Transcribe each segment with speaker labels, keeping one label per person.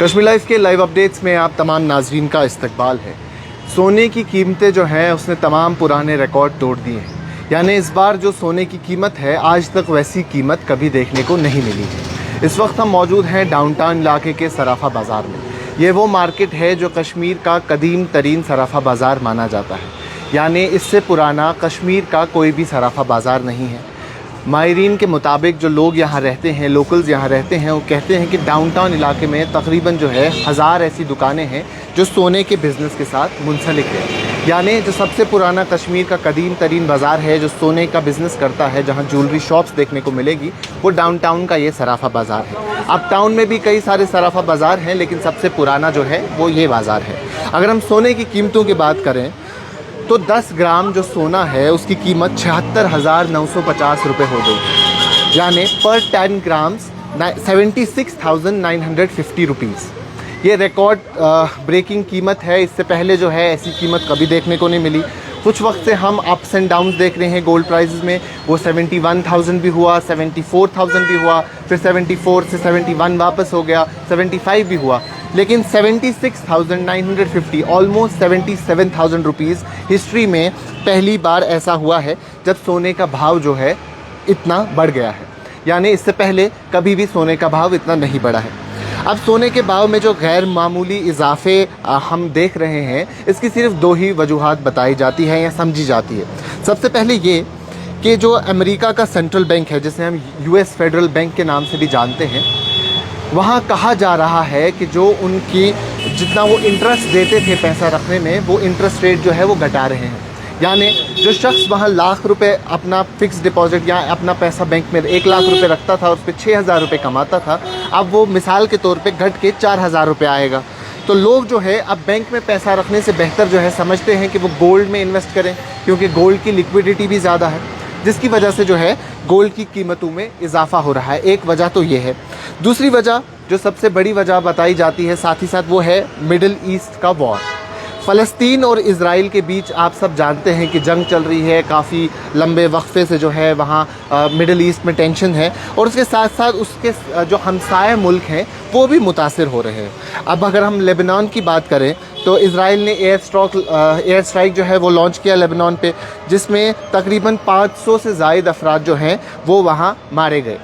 Speaker 1: Kashmir life के live updates में आप तमाम नाजरीन का इस्तकबाल है। सोने की कीमतें जो हैं उसने तमाम पुराने रिकॉर्ड तोड़ दिए हैं। यानी इस बार जो सोने की कीमत है आज तक वैसी कीमत कभी देखने को नहीं मिली है। इस वक्त हम मौजूद हैं डाउनटाउन इलाके के सराफा बाज़ार में। ये वो मार्केट है जो कश्मीर का कदीम तरीन सराफा बाज़ार माना जाता है। यानी इससे पुराना कश्मीर का कोई भी सराफा बाज़ार नहीं है। माहिरीन के मुताबिक जो लोग यहाँ रहते हैं, लोकल्स यहाँ रहते हैं, वो कहते हैं कि डाउनटाउन इलाके में तकरीबन जो है 1000 ऐसी दुकानें हैं जो सोने के बिज़नेस के साथ मुंसलिक है। यानी जो सबसे पुराना कश्मीर का कदीम तरीन बाज़ार है जो सोने का बिज़नेस करता है, जहाँ ज्वेलरी शॉप्स देखने को मिलेगी, वो डाउनटाउन का ये सराफा बाज़ार है। अब टाउन में भी कई सारे सराफा बाज़ार हैं, लेकिन सबसे पुराना जो है वो ये बाज़ार है। अगर हम सोने की कीमतों की बात करें तो 10 ग्राम जो सोना है उसकी कीमत 76,950 रुपये हो गई। यानी पर 10 ग्राम्स 76,950 रुपीज़। ये रिकॉर्ड ब्रेकिंग कीमत है। इससे पहले जो है ऐसी कीमत कभी देखने को नहीं मिली। कुछ वक्त से हम अप्स एंड डाउन्स देख रहे हैं गोल्ड प्राइसेस में। वो 71,000 भी हुआ, 74,000 भी हुआ, फिर 74 से 71 वापस हो गया, 75 भी हुआ, लेकिन 76,950 ऑलमोस्ट 77,000 रुपीज़ हिस्ट्री में पहली बार ऐसा हुआ है जब सोने का भाव जो है इतना बढ़ गया है। यानी इससे पहले कभी भी सोने का भाव इतना नहीं बढ़ा है। अब सोने के भाव में जो गैर मामूली इजाफे हम देख रहे हैं, इसकी सिर्फ दो ही वजूहात बताई जाती है या समझी जाती है। सबसे पहले ये कि जो अमेरिका का सेंट्रल बैंक है, जिसे हम US फेडरल बैंक के नाम से भी जानते हैं, वहाँ कहा जा रहा है कि जो उनकी जितना वो इंटरेस्ट देते थे पैसा रखने में, वो इंटरेस्ट रेट जो है वो घटा रहे हैं। यानी जो शख्स वहाँ लाख रुपए अपना फ़िक्स डिपॉजिट या अपना पैसा बैंक में 1 लाख रुपए रखता था और उस पर 6,000 रुपये कमाता था, अब वो मिसाल के तौर पे घट के 4,000 रुपये आएगा। तो लोग जो है अब बैंक में पैसा रखने से बेहतर जो है समझते हैं कि वो गोल्ड में इन्वेस्ट करें, क्योंकि गोल्ड की लिक्विडिटी भी ज़्यादा है, जिसकी वजह से जो है गोल्ड की कीमतों में इजाफा हो रहा है। एक वजह तो ये है। दूसरी वजह जो सबसे बड़ी वजह बताई जाती है साथ ही साथ, वो है मिडिल ईस्ट का वॉर। फ़लस्तीन और इज़राइल के बीच आप सब जानते हैं कि जंग चल रही है। काफ़ी लंबे वक्फे से जो है वहाँ मिडिल ईस्ट में टेंशन है, और उसके साथ साथ उसके जो हमसाया मुल्क हैं वो भी मुतासिर हो रहे हैं। अब अगर हम लेबनान की बात करें तो इज़राइल ने एयर स्ट्राइक जो है वो लॉन्च किया लेबनान पे, जिसमें तकरीबन 500 से ज़ायद अफराद जो हैं वो वहाँ मारे गए।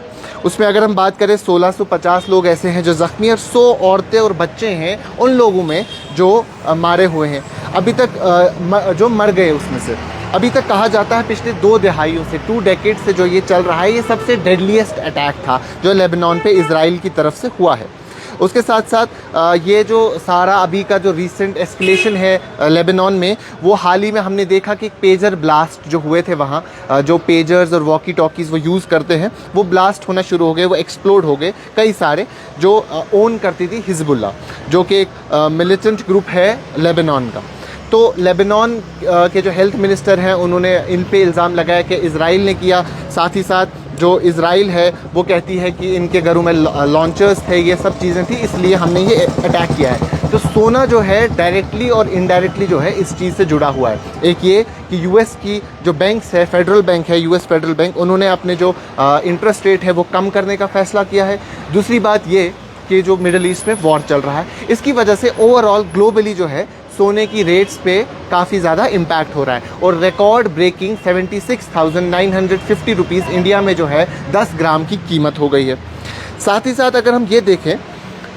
Speaker 1: उसमें अगर हम बात करें 1650 लोग ऐसे हैं जो ज़ख्मी, और 100 औरतें और बच्चे हैं उन लोगों में जो मारे हुए हैं। अभी तक जो मर गए उसमें से अभी तक कहा जाता है पिछले 2 दहाइयों से 2 डेकेड से जो ये चल रहा है, ये सबसे डेडलीस्ट अटैक था जो लेबनान पे इज़राइल की तरफ से हुआ है। उसके साथ साथ ये जो सारा अभी का जो रीसेंट एस्केलेशन है लेबनान में, वो हाल ही में हमने देखा कि पेजर ब्लास्ट जो हुए थे वहाँ, जो पेजर्स और वॉकी टॉकीज़ वो यूज़ करते हैं, वो ब्लास्ट होना शुरू हो गए, वो एक्सप्लोड हो गए कई सारे, जो ओन करती थी हिजबुल्लाह, जो कि एक मिलिटेंट ग्रुप है लेबनान का। तो लेबनान के जो हेल्थ मिनिस्टर हैं उन्होंने इन पे इल्ज़ाम लगाया कि इज़राइल ने किया। साथ ही साथ जो इज़राइल है वो कहती है कि इनके घरों में लॉन्चर्स थे, ये सब चीज़ें थी, इसलिए हमने ये अटैक किया है। तो सोना जो है डायरेक्टली और इनडायरेक्टली जो है इस चीज़ से जुड़ा हुआ है। एक ये कि US की जो बैंक्स है, फेडरल बैंक है, US फेडरल बैंक, उन्होंने अपने जो इंटरेस्ट रेट है वो कम करने का फ़ैसला किया है। दूसरी बात ये कि जो मिडल ईस्ट में वॉर चल रहा है, इसकी वजह से ओवरऑल ग्लोबली जो है सोने की रेट्स पे काफ़ी ज़्यादा इम्पैक्ट हो रहा है, और रिकॉर्ड ब्रेकिंग 76,950 रुपीज़ इंडिया में जो है 10 ग्राम की कीमत हो गई है। साथ ही साथ अगर हम ये देखें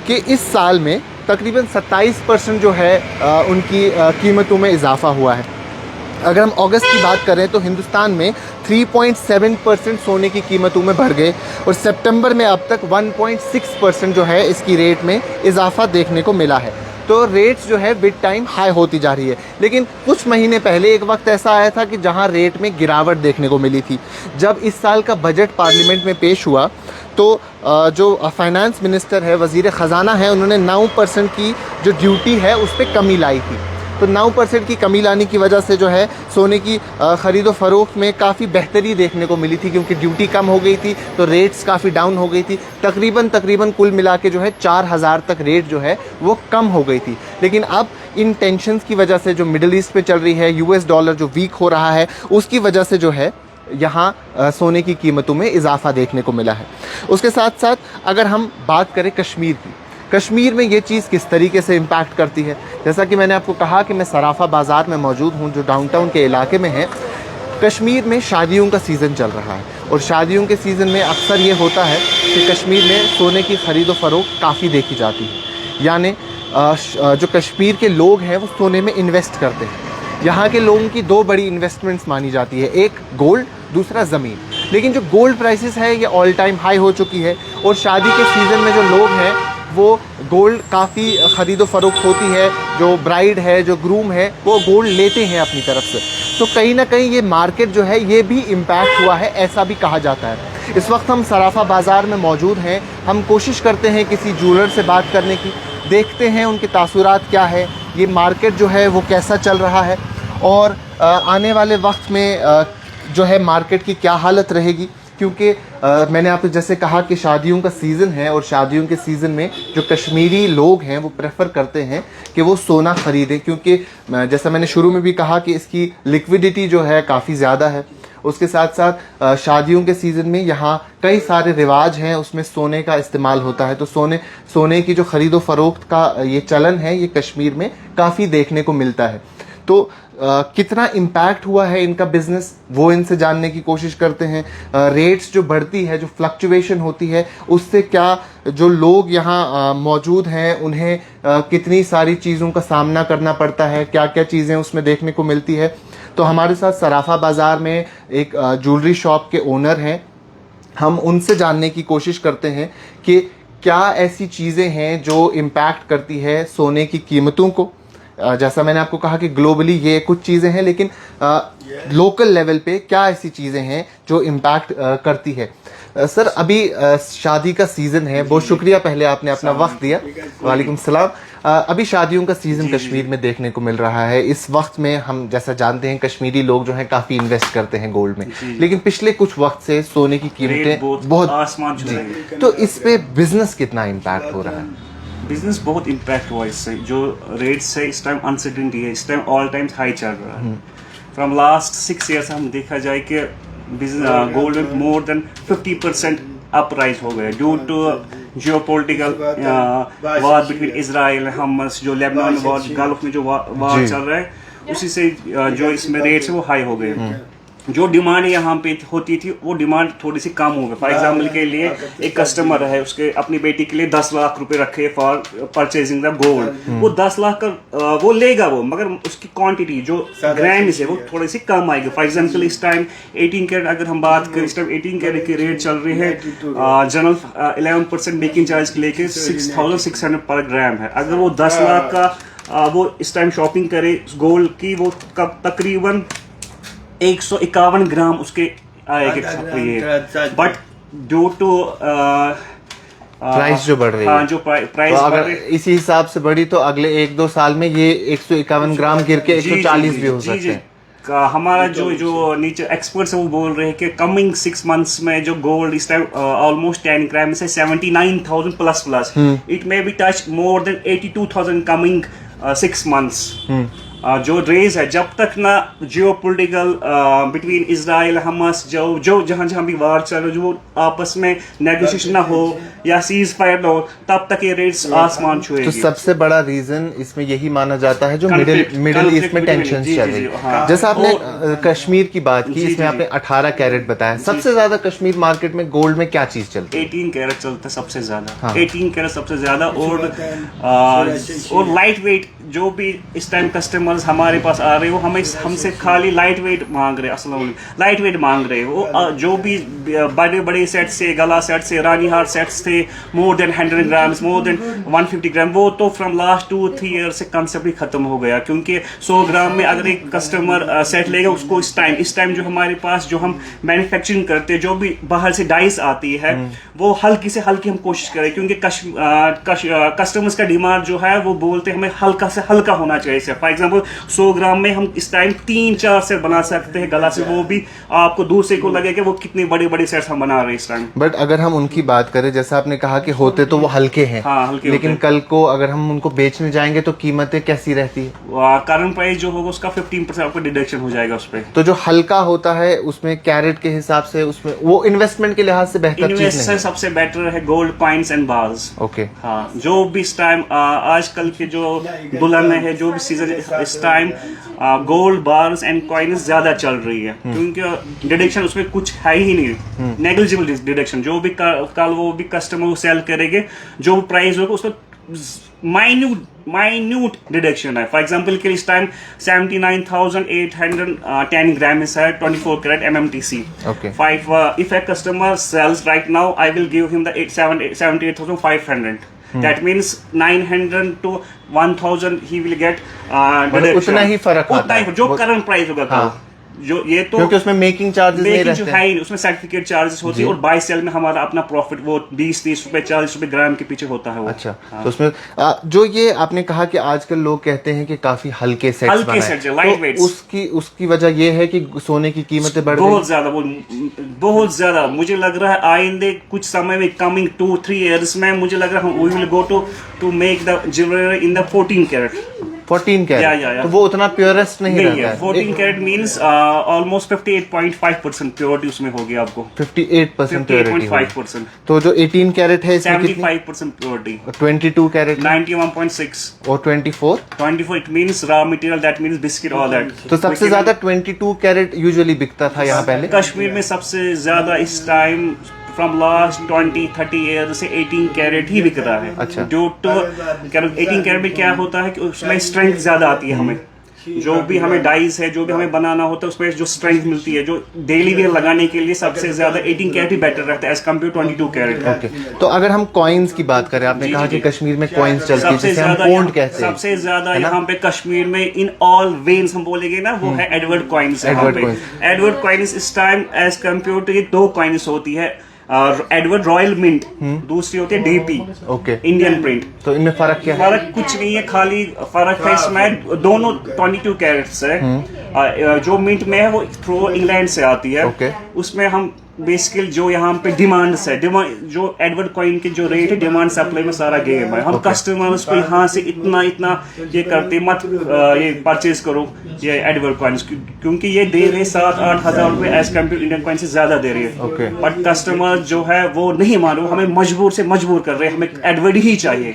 Speaker 1: कि इस साल में तकरीबन 27% जो है उनकी कीमतों में इजाफा हुआ है। अगर हम अगस्त की बात करें तो हिंदुस्तान में 3.7% सोने की कीमतों में बढ़ गए, और सितंबर में अब तक 1.6% जो है इसकी रेट में इजाफा देखने को मिला है। तो रेट्स जो है विद टाइम हाई होती जा रही है। लेकिन कुछ महीने पहले एक वक्त ऐसा आया था कि जहां रेट में गिरावट देखने को मिली थी। जब इस साल का बजट पार्लियामेंट में पेश हुआ तो जो फाइनेंस मिनिस्टर है, वज़ीर ख़जाना है, उन्होंने 9% की जो ड्यूटी है उस पर कमी लाई थी। तो 9% की कमी लाने की वजह से जो है सोने की ख़रीदो फ़रोख्त में काफ़ी बेहतरी देखने को मिली थी, क्योंकि ड्यूटी कम हो गई थी तो रेट्स काफ़ी डाउन हो गई थी। तकरीबन कुल मिला के जो है 4,000 तक रेट जो है वो कम हो गई थी। लेकिन अब इन टेंशन्स की वजह से जो मिडिल ईस्ट में चल रही है, US डॉलर जो वीक हो रहा है, उसकी वजह से जो है यहाँ सोने की कीमतों में इजाफा देखने को मिला है। उसके साथ साथ अगर हम बात करें कश्मीर की, कश्मीर में ये चीज़ किस तरीके से इम्पैक्ट करती है। जैसा कि मैंने आपको कहा कि मैं सराफा बाज़ार में मौजूद हूँ जो डाउनटाउन के इलाके में है। कश्मीर में शादियों का सीज़न चल रहा है और शादियों के सीज़न में अक्सर ये होता है कि कश्मीर में सोने की ख़रीदो फ़रोख्त काफ़ी देखी जाती है। यानी जो कश्मीर के लोग हैं वो सोने में इन्वेस्ट करते हैं। यहाँ के लोगों की दो बड़ी इन्वेस्टमेंट्स मानी जाती है, एक गोल्ड, दूसरा ज़मीन। लेकिन जो गोल्ड प्राइसेस है ये ऑल टाइम हाई हो चुकी है और शादी के सीज़न में जो लोग हैं वो गोल्ड काफ़ी ख़रीदो फ़रोख्त होती है। जो ब्राइड है, जो ग्रूम है, वो गोल्ड लेते हैं अपनी तरफ से। तो कहीं ना कहीं ये मार्केट जो है ये भी इम्पैक्ट हुआ है, ऐसा भी कहा जाता है। इस वक्त हम सराफा बाज़ार में मौजूद हैं। हम कोशिश करते हैं किसी ज्वेलर से बात करने की, देखते हैं उनके तासुरात क्या है, ये मार्केट जो है वो कैसा चल रहा है और आने वाले वक्त में जो है मार्केट की क्या हालत रहेगी। क्योंकि मैंने आपको जैसे कहा कि शादियों का सीज़न है और शादियों के सीज़न में जो कश्मीरी लोग हैं वो प्रेफर करते हैं कि वो सोना ख़रीदें, क्योंकि जैसा मैंने शुरू में भी कहा कि इसकी लिक्विडिटी जो है काफ़ी ज़्यादा है। उसके साथ साथ शादियों के सीज़न में यहाँ कई सारे रिवाज हैं, उसमें सोने का इस्तेमाल होता है। तो सोने की जो ख़रीदो फ़रोख्त का ये चलन है ये कश्मीर में काफ़ी देखने को मिलता है। तो कितना इम्पैक्ट हुआ है इनका बिजनेस वो इनसे जानने की कोशिश करते हैं। रेट्स जो बढ़ती है, जो फ्लक्चुएशन होती है, उससे क्या जो लोग यहाँ मौजूद हैं उन्हें कितनी सारी चीज़ों का सामना करना पड़ता है, क्या क्या चीज़ें उसमें देखने को मिलती है। तो हमारे साथ सराफा बाज़ार में एक ज्वेलरी शॉप के ओनर हैं, हम उनसे जानने की कोशिश करते हैं कि क्या ऐसी चीज़ें हैं जो इम्पैक्ट करती है सोने की कीमतों को। जैसा मैंने आपको कहा कि ग्लोबली ये कुछ चीज़ें हैं, लेकिन लोकल लेवल पे क्या ऐसी चीज़ें हैं जो इम्पैक्ट करती है। सर अभी शादी का सीज़न है, बहुत शुक्रिया पहले आपने अपना वक्त दिया। वालेकुम सलाम। अभी शादियों का सीज़न कश्मीर में देखने को मिल रहा है। इस वक्त में हम जैसा जानते हैं कश्मीरी लोग जो हैं काफ़ी इन्वेस्ट करते हैं गोल्ड में, लेकिन पिछले कुछ वक्त से सोने की कीमतें बहुत
Speaker 2: आसमान छू रही है।
Speaker 1: तो इस पे बिजनेस कितना इम्पैक्ट हो रहा है?
Speaker 2: बिजनेस बहुत इम्पैक्ट हुआ इससे। जो रेट्स है इस टाइम अनसर्टेनिटी है, इस टाइम ऑल टाइम हाई चल रहा है। फ्रॉम लास्ट 6 ईयर्स हम देखा जाए कि गोल्ड में मोर देन 50% अप राइज हो गया due to geopolitical war between Israel Hamas, जो लेबनान वार, गल्फ में जो वार चल रहा है, उसी से जो इसमें रेट्स है वो हाई हो गए। जो डिमांड यहाँ पे होती थी वो डिमांड थोड़ी सी कम हो गई। फॉर एग्जाम्पल के लिए एक कस्टमर है, उसके अपनी बेटी के लिए 10 लाख रुपए रखे फॉर परचेजिंग द गोल्ड। वो 10 लाख का वो लेगा वो, मगर उसकी क्वांटिटी जो ग्राम है वो थोड़ी सी कम आएगी। फॉर एग्जाम्पल इस टाइम 18 कैरेट अगर हम बात करें, इस टाइम 18 कैरेट के रेट चल रहे हैं जनरल 11% मेकिंग चार्ज के लेके 6600 पर ग्राम है। अगर वो 10 लाख का वो इस टाइम शॉपिंग करे गोल्ड की, वो तकरीबन 151 ग्राम उसके आएगा। बट ड्यू टू
Speaker 1: प्राइस जो बढ़ रही है,
Speaker 2: हाँ, जो प्राइस
Speaker 1: तो अगर इसी हिसाब से बढ़ी तो अगले 1-2 साल में ये 151 ग्राम गिर के 140 भी हो सकते हैं।
Speaker 2: हमारा जो नीचे एक्सपर्ट्स है वो बोल रहे हैं कि कमिंग 6 मंथ्स में जो गोल्ड इस टाइम ऑलमोस्ट 10 ग्राम से 79,000 plus it may be touch more than 82,000 coming 6 months. जो रेज है, जब तक ना जियोपॉलिटिकल बिटवीन इजराइल हमास जो जहां भी वार चल रहा है, जो आपस में नेगोशिएशन ना हो या सीज फायर ना हो, तब तक ये रेट्स आसमान छुएगी।
Speaker 1: तो सबसे बड़ा रीजन इसमें यही माना जाता है जो मिडिल ईस्ट में टेंशन चल रही है। जैसा आपने कश्मीर की बात की, इसमें आपने 18 कैरेट बताया। सबसे ज्यादा कश्मीर मार्केट में गोल्ड में क्या चीज चलती है?
Speaker 2: 18 कैरेट चलता है सबसे ज्यादा। 18 कैरेट सबसे ज्यादा और लाइट वेट जो भी इस टाइम कस्टमर्स हमारे पास आ रहे हो, हमें हमसे खाली लाइट वेट मांग रहे, अस्सलाम लाइट वेट मांग रहे हो। जो भी बड़े बड़े सेट से, गला सेट से, रानी हार सेट्स थे more than 100 grams, more than 150 ग्राम, वो तो फ्रॉम लास्ट 2-3 ईयर से कंसेप्ट ही खत्म हो गया। क्योंकि 100 ग्राम में अगर एक कस्टमर सेट लेगा उसको इस टाइम जो हमारे पास जो हम मैन्युफैक्चरिंग करते हैं, जो भी बाहर से डाइस आती है, वो हल्की से हल्की हम कोशिश करें। क्योंकि कस्टमर्स का डिमांड जो है वो बोलते हैं हमें हल्का से हल्का होना चाहिए। फॉर एग्जाम्पल एग्जांपल 100 ग्राम में हम इस टाइम 3-4 सेट बना सकते हैं गला से, वो भी आपको दूसरे को लगेगा वो कितने बड़े बड़े सेट्स हम बना रहे हैं इस टाइम।
Speaker 1: बट अगर हम उनकी बात करें, जैसा आपने कहा कि होते तो वो हल्के हैं,
Speaker 2: हाँ, हल्के
Speaker 1: लेकिन
Speaker 2: होते
Speaker 1: कल को अगर हम उनको बेचने जाएंगे तो कीमतें कैसी रहती है?
Speaker 2: करंट प्राइस जो होगा उसका 15% आपको डिडक्शन हो जाएगा उस पर।
Speaker 1: तो जो हल्का होता है उसमें कैरेट के हिसाब से, उसमें वो इन्वेस्टमेंट के लिहाज से बेहतर चीज
Speaker 2: इन्वेस्टर
Speaker 1: नहीं
Speaker 2: सबसे बेटर है gold coins and bars.
Speaker 1: Okay.
Speaker 2: हाँ, जो भी इस टाइम आजकल के जो दुल्हन है, जो भी सीजन इस time gold bars and coins ज्यादा चल रही है, क्योंकि डिडक्शन उसमें कुछ है ही नहीं, नेग्लिजिबल डिडक्शन। जो भी कल वो भी कस्टमर को सेल करेंगे, जो प्राइस होगा उसमें माइन्यूट डिडक्शन है। फॉर एग्जांपल के इस टाइम 79,810 ग्राम है 24 carat MMTC।
Speaker 1: Okay.
Speaker 2: If a customer sells right now, I will give him the 78,500. That means 900 to 1,000 he will get deduction.
Speaker 1: उतना ही फर्क आता है
Speaker 2: जो करंट प्राइस होगा कल। जो ये तो
Speaker 1: क्योंकि उसमें मेकिंग चार्जेस नहीं रहते
Speaker 2: जो है ही नहीं, उसमें सर्टिफिकेट चार्जेस होती है, और बाय सेल में हमारा अपना प्रॉफिट वो 20-30 रुपए 40 रुपए ग्राम के पीछे होता है वो।
Speaker 1: अच्छा। तो उसमें जो ये आपने कहा कि आजकल लोग कहते हैं कि काफी हल्के सेट्स बनाएं,
Speaker 2: लाइट वेट्स,
Speaker 1: उसकी वजह ये है कि सोने की कीमतें बढ़ गई
Speaker 2: बहुत ज्यादा। मुझे लग रहा है आइंदे कुछ समय में, कमिंग 2-3 इयर्स में, मुझे लग रहा है we will go to make the jewellery in the 14 carat.
Speaker 1: 14 carat, तो वो उतना प्योरेस्ट नहीं रहता है।
Speaker 2: 14 कैरेट मींस ऑलमोस्ट 58.5% प्योरिटी उसमें होगी आपको।
Speaker 1: 58% प्योरिटी।
Speaker 2: 58.5%।
Speaker 1: तो जो 18 कैरेट है इसमें
Speaker 2: 75% प्योरिटी।
Speaker 1: 22 कैरेट
Speaker 2: 91.6
Speaker 1: और 24
Speaker 2: it means raw material, that means biscuit, all that.
Speaker 1: तो सबसे ज्यादा 22 कैरेट यूजुअली बिकता था यहाँ पहले
Speaker 2: कश्मीर में। सबसे ज्यादा इस टाइम फ्रॉम लास्ट 20-30 ईयर से 18 कैरेट ही बिक रहा है।
Speaker 1: अच्छा।
Speaker 2: जो 18 कैरेट में क्या होता है कि उसमें स्ट्रेंथ ज्यादा आती है हमें, जो भी हमें डाइज है, जो भी हमें बनाना होता है, उसमें जो स्ट्रेंथ मिलती है, जो डेली वेयर लगाने के लिए सबसे ज्यादा 18 कैरेट ही बेटर रहता है एज कम्पेयर 22 कैरेट।
Speaker 1: ओके। तो अगर हम कॉइन्स की बात करें, आपने कहा कि कश्मीर में कॉइन्स चलती है, जिसे हम पोंड कहते हैं।
Speaker 2: सबसे ज्यादा यहाँ पे कश्मीर में इन ऑल वेन्स हम बोलेंगे ना, वो है एडवर्ड कॉइन्स। एडवर्ड कॉइन्स इस time as compare to 2 coins होती है, एडवर्ड रॉयल मिंट, दूसरी होती है DP,
Speaker 1: ओके,
Speaker 2: इंडियन प्रिंट।
Speaker 1: तो इनमें फर्क क्या है?
Speaker 2: फर्क कुछ नहीं है, खाली फर्क है इसमें दोनों 22 कैरेट्स है। जो मिंट में है वो थ्रू इंग्लैंड से आती है।
Speaker 1: ओके।
Speaker 2: उसमें हम बेसिकली जो यहाँ पे डिमांड है, जो एडवर्ड कॉइन के जो रेट है, डिमांड सप्लाई में सारा गेम है। हम कस्टमर्स को यहाँ से इतना ये करते मत ये परचेज करो ये एडवर्ड कॉइन्स, क्योंकि ये दे रहे 7-8 हजार रुपए एज कम्पेयर इंडियन कॉइन से ज्यादा दे रही है। बट कस्टमर जो है वो नहीं मान रहे, हमें मजबूर कर रहे हैं, हमें एडवर्ड ही चाहिए।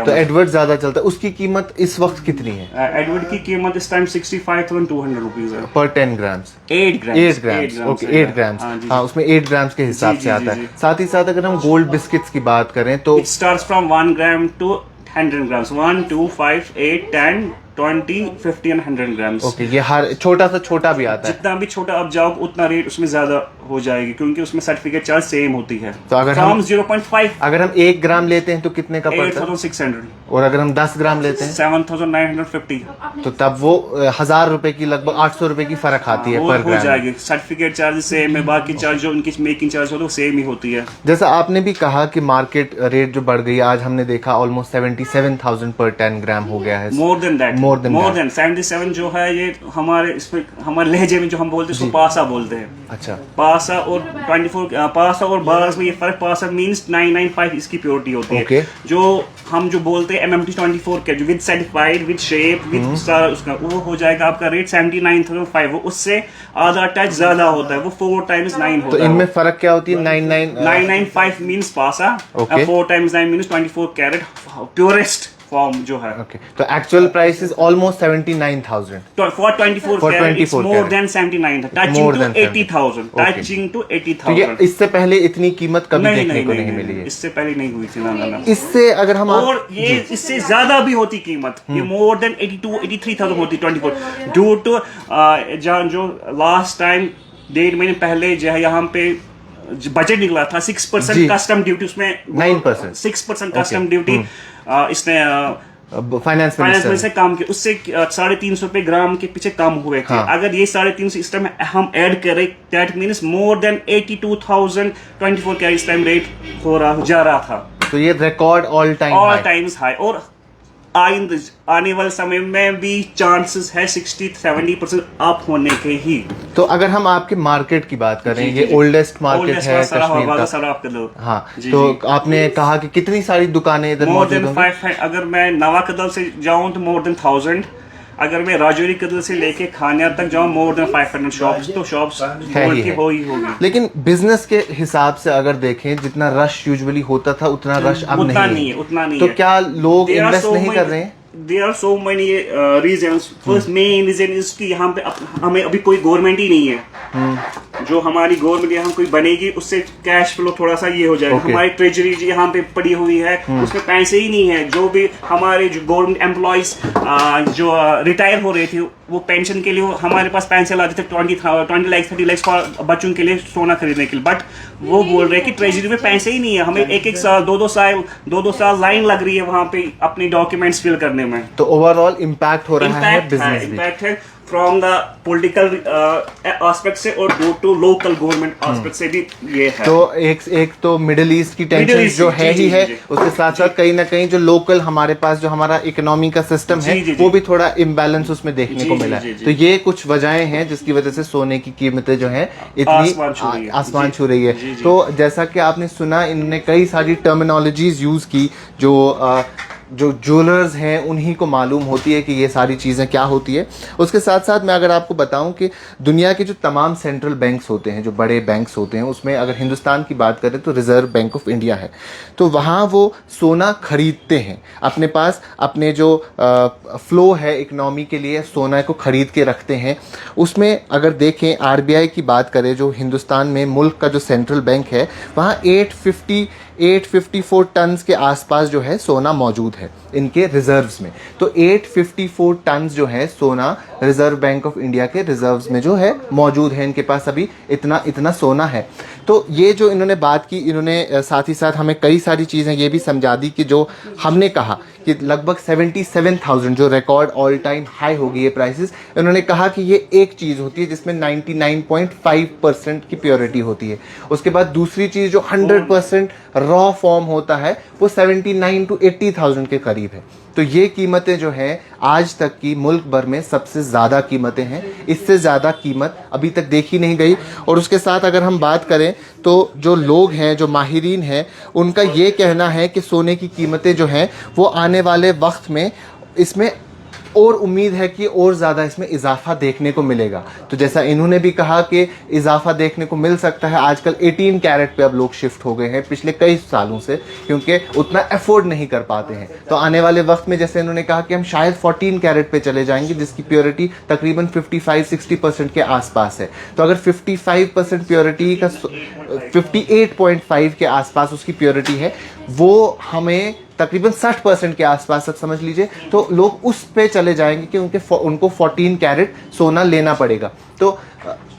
Speaker 1: तो एडवर्ड ज्यादा चलता है, उसकी कीमत इस वक्त कितनी है?
Speaker 2: एडवर्ड की कीमत इस टाइम 65,200 रुपीज है
Speaker 1: पर 10 ग्राम्स।
Speaker 2: 8 ग्राम्स।
Speaker 1: Okay, 8 grams. हाँ, उसमें 8 ग्राम्स के हिसाब से आता है। साथ ही साथ अगर हम गोल्ड बिस्किट्स की बात करें तो
Speaker 2: it starts from 1 gram to 100 grams, 1, 2, 5, 8, 10, 20, 50 and 100 grams.
Speaker 1: Okay, ये हर छोटा सा छोटा भी आता है।
Speaker 2: जितना भी छोटा आप जाओ उतना रेट उसमें ज्यादा हो जाएगी, क्योंकि उसमें सर्टिफिकेट चार्ज सेम होती है।
Speaker 1: तो अगर
Speaker 2: फ्रॉम
Speaker 1: हम
Speaker 2: 0.5
Speaker 1: अगर हम 1 ग्राम लेते हैं तो कितने का पड़ता है?
Speaker 2: 8,600।
Speaker 1: और अगर हम 10 ग्राम लेते हैं
Speaker 2: 7,950।
Speaker 1: तो तब वो 1000 रुपए की लगभग 800 रुपए की फर्क आती है पर
Speaker 2: हो
Speaker 1: ग्राम।
Speaker 2: जाएगी। सर्टिफिकेट चार्ज सेम है, बाकी चार्ज जो उनकी मेकिंग चार्ज होता है वो सेम ही होती है।
Speaker 1: जैसा आपने भी कहा कि मार्केट रेट जो बढ़ गई, आज हमने देखा ऑलमोस्ट 77,000 पर 10 ग्राम हो गया है।
Speaker 2: मोर देन दैट 77 जो है, ये हमारे लहजे में जो हम बोलते हैं उसको पासा बोलते हैं।
Speaker 1: अच्छा।
Speaker 2: पासा और 24 पासा और बार्स में ये फर्क। पासा मींस 995 इसकी प्योरिटी होती है।
Speaker 1: Okay.
Speaker 2: जो हम जो बोलते हैं MMT 24 के, जो with certified, with shape, with सारा उसका, वो हो जाएगा आपका रेट 79,500। वो उससे आधा टच ज्यादा होता है, वो 4 times 9 होता है।
Speaker 1: तो इनमें फर्क क्या होती है?
Speaker 2: 995 मींस पासा,
Speaker 1: Okay.
Speaker 2: 4 times 9 means 24 carat purest form जो है।
Speaker 1: ओके, तो actual price is almost 79,000
Speaker 2: For 24
Speaker 1: For
Speaker 2: carat, it's
Speaker 1: 24
Speaker 2: more
Speaker 1: carat.
Speaker 2: than 79,
Speaker 1: More
Speaker 2: touching
Speaker 1: than
Speaker 2: to 80,000,
Speaker 1: Okay.
Speaker 2: touching to
Speaker 1: तो ये
Speaker 2: 80,000।
Speaker 1: इससे पहले इतनी कीमत कभी देखने को नहीं मिली है।
Speaker 2: इससे पहले नहीं हुई थी, ना।
Speaker 1: इससे अगर हम
Speaker 2: और ये इससे ज्यादा भी होती कीमत, ये मोर देन 83,000 होती 24, ड्यू टू जो लास्ट टाइम 1.5 महीने पहले जो है यहाँ पे बजट निकला था 6% कस्टम ड्यूटी, उसमें
Speaker 1: 9%
Speaker 2: 6% कस्टम ड्यूटी इसने
Speaker 1: फाइनेंस
Speaker 2: में से काम किया, उससे 350 रुपए ग्राम के पीछे कम हुए थे। अगर ये 350 इस टाइम हम ऐड करें, दैट मीन्स मोर देन 82,000 24 का इस टाइम रेट जा रहा था।
Speaker 1: तो ये रिकॉर्ड ऑल टाइम्स
Speaker 2: हाई। और आने वाले समय में भी चांसेस है 60-70% अप होने के ही।
Speaker 1: तो अगर हम आपके मार्केट की बात करें,
Speaker 2: जी,
Speaker 1: ये
Speaker 2: जी।
Speaker 1: ओल्डेस्ट मार्केट है कश्मीर का।
Speaker 2: सारा आपके लोग।
Speaker 1: हाँ,
Speaker 2: जी,
Speaker 1: तो
Speaker 2: जी।
Speaker 1: आपने कहा कि कितनी सारी दुकानें इधर
Speaker 2: मोर
Speaker 1: मौजूद
Speaker 2: देन
Speaker 1: होंगी?
Speaker 2: 5, अगर मैं नवा कदल से जाऊं तो मोर देन 1000, अगर मैं राजौरी कदल से लेके खानिया तक जाऊं मोर देन 500 शॉप्स, तो शॉप्स गोल्ड की हो ही होगी।
Speaker 1: लेकिन बिजनेस के हिसाब से अगर देखें, जितना रश यूजुअली होता था उतना रश अब
Speaker 2: उतना
Speaker 1: नहीं
Speaker 2: नहीं है, उतना नहीं
Speaker 1: तो
Speaker 2: है।
Speaker 1: क्या लोग इन्वेस्ट नहीं कर रहे हैं?
Speaker 2: There are so many reasons. First main reason is कि यहाँ पे हमें अभी कोई गवर्नमेंट ही नहीं है। जो हमारी गवर्नमेंट यहाँ कोई बनेगी उससे कैश फ्लो थोड़ा सा ये हो जाएगा। हमारी ट्रेजरी यहाँ पे पड़ी हुई है, उसमें पैसे ही नहीं है। जो भी हमारे जो गवर्नमेंट एम्प्लॉयज जो रिटायर हो रहे थे, वो पेंशन के लिए हमारे पास पैसे लाते थे 20 लाख 30 लाख बच्चों के लिए सोना खरीदने के लिए। बट वो बोल रहे हैं कि ट्रेजरी में पैसे ही नहीं है, हमें एक साल 2 साल लाइन लग रही है वहाँ पे अपने डॉक्यूमेंट्स फिल करने में।
Speaker 1: तो ओवरऑल इम्पैक्ट हो रहा है बिजनेस भी।
Speaker 2: इम्पैक्ट है फ्रॉम द पॉलिटिकल एस्पेक्ट से और टू लोकल गवर्नमेंट एस्पेक्ट से भी ये है।
Speaker 1: तो एक तो मिडिल ईस्ट की टेंशन जो है ही है, उसके साथ साथ कहीं ना कहीं जो लोकल हमारे पास जो हमारा इकोनॉमी का सिस्टम है वो भी थोड़ा इम्बैलेंस उसमें देखने को मिला है। तो ये कुछ वजहें हैं जिसकी वजह से सोने की कीमतें जो है इतनी आसमान छू रही है। तो जैसा कि आपने सुना, इन्होंने कई सारी टर्मिनोलॉजीज यूज की जो ज्वेलर्स हैं उन्हीं को मालूम होती है कि ये सारी चीज़ें क्या होती है। उसके साथ साथ मैं अगर आपको बताऊं कि दुनिया के जो तमाम सेंट्रल बैंक्स होते हैं, जो बड़े बैंक्स होते हैं, उसमें अगर हिंदुस्तान की बात करें तो रिजर्व बैंक ऑफ इंडिया है। तो वहाँ वो सोना खरीदते हैं अपने पास, अपने जो फ्लो है इकनॉमी के लिए सोना को खरीद के रखते हैं। उसमें अगर देखें आरबीआई की बात करें, जो हिंदुस्तान में मुल्क का जो सेंट्रल बैंक है, वहाँ 854 टन्स के आसपास जो है सोना मौजूद है इनके रिजर्व्स में। तो 854 टन्स जो है सोना रिजर्व बैंक ऑफ इंडिया के रिजर्व्स में जो है मौजूद है। इनके पास अभी इतना सोना है। तो ये जो इन्होंने बात की, इन्होंने साथ ही साथ हमें कई सारी चीज़ें ये भी समझा दी कि जो हमने कहा कि लगभग 77,000 जो रिकॉर्ड ऑल टाइम हाई हो गई है प्राइसेस। इन्होंने कहा कि ये एक चीज़ होती है जिसमें 99.5% की प्योरिटी होती है। उसके बाद दूसरी चीज़ जो 100% रॉ फॉर्म होता है वो 79 to 80,000 के करीब है। तो ये कीमतें जो हैं आज तक की मुल्क भर में सबसे ज़्यादा कीमतें हैं। इससे ज़्यादा कीमत अभी तक देखी नहीं गई। और उसके साथ अगर हम बात करें तो जो लोग हैं, जो माहिरीन हैं, उनका ये कहना है कि सोने की कीमतें जो हैं वो आने वाले वक्त में इसमें और उम्मीद है कि और ज़्यादा इसमें इजाफा देखने को मिलेगा। तो जैसा इन्होंने भी कहा कि इजाफा देखने को मिल सकता है। आजकल 18 कैरेट पे अब लोग शिफ्ट हो गए हैं पिछले कई सालों से, क्योंकि उतना अफोर्ड नहीं कर पाते हैं। तो आने वाले वक्त में जैसे इन्होंने कहा कि हम शायद 14 कैरेट पे चले जाएंगे, जिसकी प्योरिटी तकरीबन 55-60% के आसपास है। तो अगर 55% प्योरिटी का 58.5 के आसपास उसकी प्योरिटी है, वो हमें तकरीबन 60% के आसपास तक समझ लीजिए, तो लोग उस पे चले जाएंगे कि उनको 14 कैरेट सोना लेना पड़ेगा। तो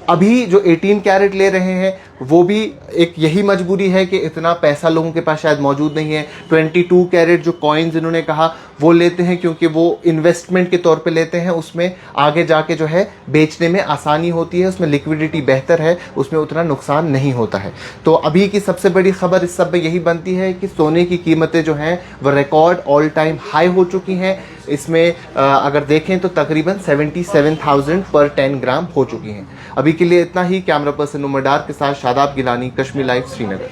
Speaker 1: अभी जो 18 कैरेट ले रहे हैं वो भी एक यही मजबूरी है कि इतना पैसा लोगों के पास शायद मौजूद नहीं है। 22 कैरेट जो कॉइन्स इन्होंने कहा वो लेते हैं क्योंकि वो इन्वेस्टमेंट के तौर पे लेते हैं, उसमें आगे जाके जो है बेचने में आसानी होती है, उसमें लिक्विडिटी बेहतर है, उसमें उतना नुकसान नहीं होता है। तो अभी की सबसे बड़ी खबर इस सब में यही बनती है कि सोने की कीमतें जो हैं वो रिकॉर्ड ऑल टाइम हाई हो चुकी हैं। इसमें अगर देखें तो तकरीबन 77,000 पर 10 ग्राम हो चुकी हैं। अभी के लिए इतना ही। कैमरा पर्सन उमर डार के साथ शादाब गिलानी, कश्मीर लाइव, श्रीनगर।